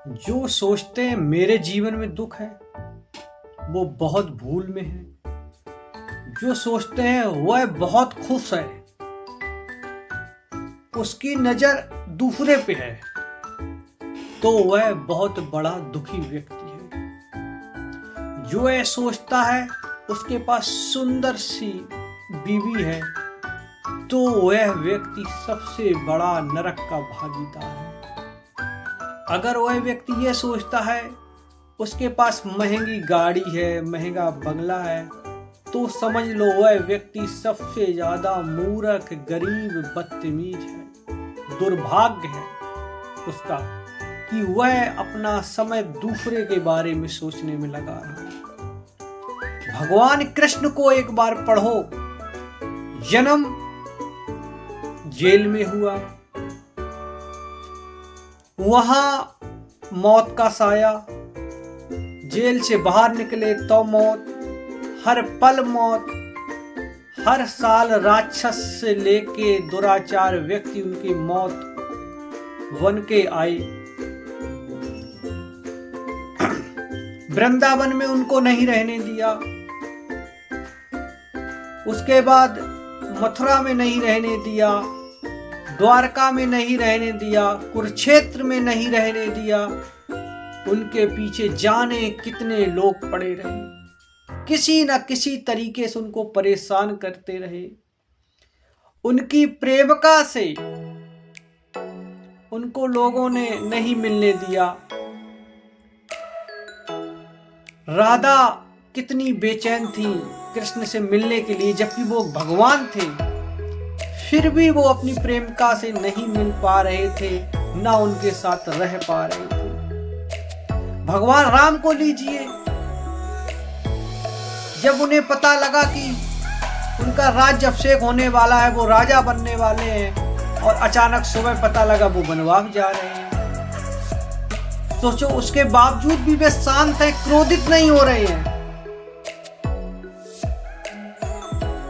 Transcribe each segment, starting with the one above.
जो सोचते हैं मेरे जीवन में दुख है वो बहुत भूल में है। जो सोचते हैं वह बहुत खुश है उसकी नजर दूसरे पे है तो वह बहुत बड़ा दुखी व्यक्ति है। जो यह सोचता है उसके पास सुंदर सी बीवी है तो वह व्यक्ति सबसे बड़ा नरक का भागीदार है। अगर वह व्यक्ति यह सोचता है उसके पास महंगी गाड़ी है, महंगा बंगला है, तो समझ लो वह व्यक्ति सबसे ज्यादा मूर्ख, गरीब, बदतमीज है। दुर्भाग्य है उसका कि वह अपना समय दूसरे के बारे में सोचने में लगा रहा है। भगवान कृष्ण को एक बार पढ़ो। जन्म जेल में हुआ, वहां मौत का साया, जेल से बाहर निकले तो मौत, हर पल मौत, हर साल राक्षस से लेके दुराचार व्यक्ति उनकी मौत बन के आए। वृंदावन में उनको नहीं रहने दिया, उसके बाद मथुरा में नहीं रहने दिया, द्वारका में नहीं रहने दिया, कुरुक्षेत्र में नहीं रहने दिया। उनके पीछे जाने कितने लोग पड़े रहे, किसी न किसी तरीके से उनको परेशान करते रहे। उनकी प्रेमिका से उनको लोगों ने नहीं मिलने दिया। राधा कितनी बेचैन थी कृष्ण से मिलने के लिए, जबकि वो भगवान थे, फिर भी वो अपनी प्रेमिका से नहीं मिल पा रहे थे, ना उनके साथ रह पा रहे थे। भगवान राम को लीजिए, जब उन्हें पता लगा कि उनका राज्याभिषेक होने वाला है, वो राजा बनने वाले हैं, और अचानक सुबह पता लगा वो वनवास जा रहे हैं। सोचो, उसके बावजूद भी वे शांत हैं, क्रोधित नहीं हो रहे हैं।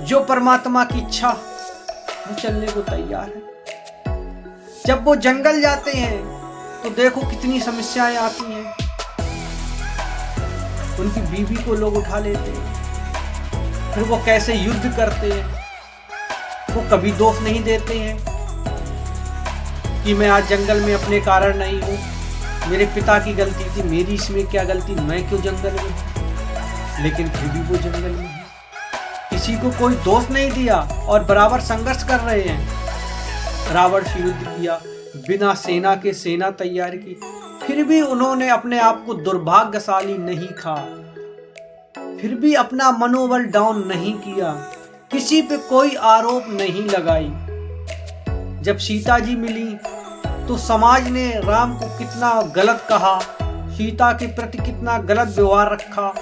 जो परमात्मा की इच्छा वो चलने को तैयार है। जब वो जंगल जाते हैं तो देखो कितनी समस्याएं आती हैं। उनकी बीवी को लोग उठा लेते हैं, फिर वो कैसे युद्ध करते हैं। वो कभी दोष नहीं देते हैं कि मैं आज जंगल में अपने कारण नहीं हूं, मेरे पिता की गलती थी, मेरी इसमें क्या गलती, मैं क्यों जंगल में हूं। लेकिन फिर भी वो जंगल में है, किसी को कोई दोष नहीं दिया और बराबर संघर्ष कर रहे हैं। रावण से युद्ध किया, बिना सेना के सेना तैयार की, फिर भी उन्होंने अपने आप को दुर्भाग्यशाली नहीं कहा, फिर भी अपना मनोबल डाउन नहीं किया, किसी पे कोई आरोप नहीं लगाई। जब सीता जी मिली तो समाज ने राम को कितना गलत कहा, सीता के प्रति कितना गलत व्यवहार रखा,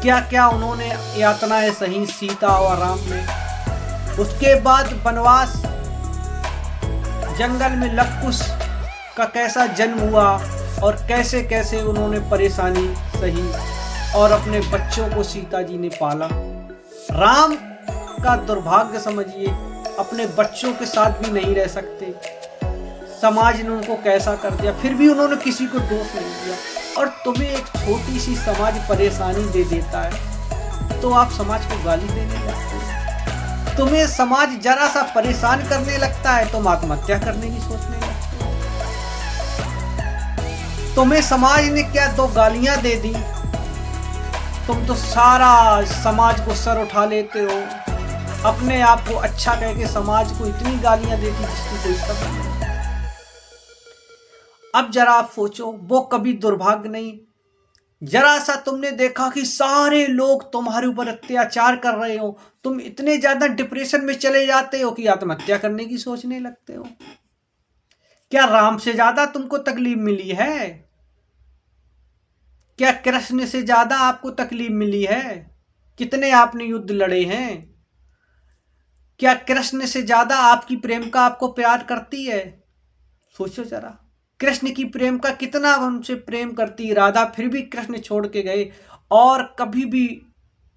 क्या क्या उन्होंने यातनाएं सही सीता और राम ने। उसके बाद वनवास, जंगल में लवकुश का कैसा जन्म हुआ और कैसे कैसे उन्होंने परेशानी सही, और अपने बच्चों को सीता जी ने पाला। राम का दुर्भाग्य समझिए, अपने बच्चों के साथ भी नहीं रह सकते, समाज ने उनको कैसा कर दिया, फिर भी उन्होंने किसी को दोष नहीं दिया। और तुम्हें एक छोटी सी समाज परेशानी दे देता है तो आप समाज को गाली देने लगते हो। तुम्हें समाज जरा सा परेशान करने लगता है तो आत्महत्या करने की सोचने लगते हो। तुम्हें समाज ने क्या दो गालियां दे दी, तुम तो सारा समाज को सर उठा लेते हो, अपने आप को अच्छा कह के समाज को इतनी गालियां देती जिसकी कोई कदर नहीं। अब जरा आप सोचो, वो कभी दुर्भाग्य नहीं, जरा सा तुमने देखा कि सारे लोग तुम्हारे ऊपर अत्याचार कर रहे हो, तुम इतने ज्यादा डिप्रेशन में चले जाते हो कि आत्महत्या करने की सोचने लगते हो। क्या राम से ज्यादा तुमको तकलीफ मिली है? क्या कृष्ण से ज्यादा आपको तकलीफ मिली है? कितने आपने युद्ध लड़े हैं? क्या कृष्ण से ज्यादा आपकी प्रेमिका आपको प्यार करती है? सोचो जरा, कृष्ण की प्रेमिका कितना उनसे प्रेम करती राधा, फिर भी कृष्ण छोड़ के गए और कभी भी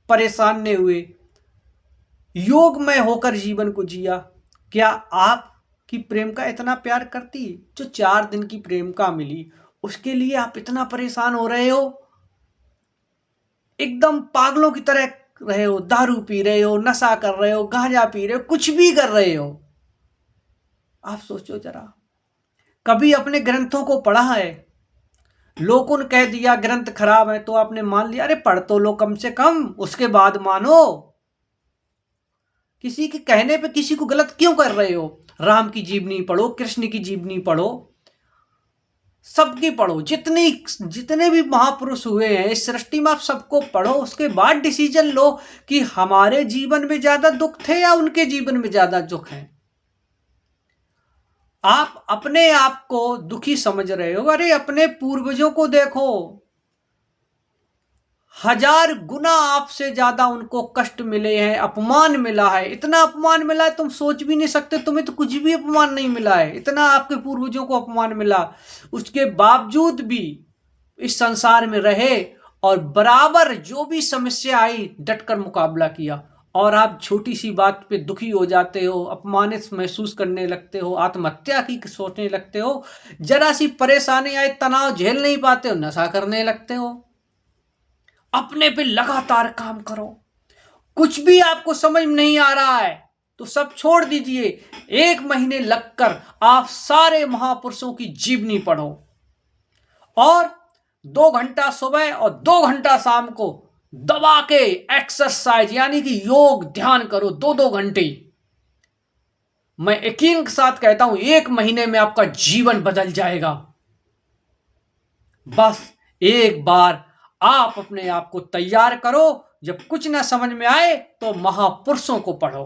परेशान नहीं हुए, योगमय होकर जीवन को जिया। क्या आपकी प्रेमिका इतना प्यार करती? जो 4 दिन की प्रेमिका मिली उसके लिए आप इतना परेशान हो रहे हो, एकदम पागलों की तरह रहे हो, दारू पी रहे हो, नशा कर रहे हो, गांजा पी रहे हो, कुछ भी कर रहे हो। आप सोचो जरा, कभी अपने ग्रंथों को पढ़ा है? लोगों ने कह दिया ग्रंथ खराब है तो आपने मान लिया? अरे पढ़ तो लो कम से कम, उसके बाद मानो। किसी के कहने पे किसी को गलत क्यों कर रहे हो? राम की जीवनी पढ़ो, कृष्ण की जीवनी पढ़ो, सबकी पढ़ो, जितने भी महापुरुष हुए हैं इस सृष्टि में, आप सबको पढ़ो। उसके बाद डिसीजन लो कि हमारे जीवन में ज्यादा दुख थे या उनके जीवन में ज्यादा दुख है। आप अपने आप को दुखी समझ रहे हो, अरे अपने पूर्वजों को देखो, 1000 गुना आपसे ज्यादा उनको कष्ट मिले हैं, अपमान मिला है, इतना अपमान मिला है तुम सोच भी नहीं सकते। तुम्हें तो कुछ भी अपमान नहीं मिला है, इतना आपके पूर्वजों को अपमान मिला। उसके बावजूद भी इस संसार में रहे और बराबर जो भी समस्या आई डटकर मुकाबला किया। और आप छोटी सी बात पे दुखी हो जाते हो, अपमानित महसूस करने लगते हो, आत्महत्या की सोचने लगते हो, जरा सी परेशानी आए, तनाव झेल नहीं पाते हो, नशा करने लगते हो। अपने पे लगातार काम करो। कुछ भी आपको समझ में नहीं आ रहा है तो सब छोड़ दीजिए, 1 महीने लगकर आप सारे महापुरुषों की जीवनी पढ़ो और 2 घंटा सुबह और 2 घंटा शाम को दबा के एक्सरसाइज यानी कि योग ध्यान करो 2-2 घंटे। मैं यकीन के साथ कहता हूं 1 महीने में आपका जीवन बदल जाएगा। बस एक बार आप अपने आप को तैयार करो। जब कुछ ना समझ में आए तो महापुरुषों को पढ़ो।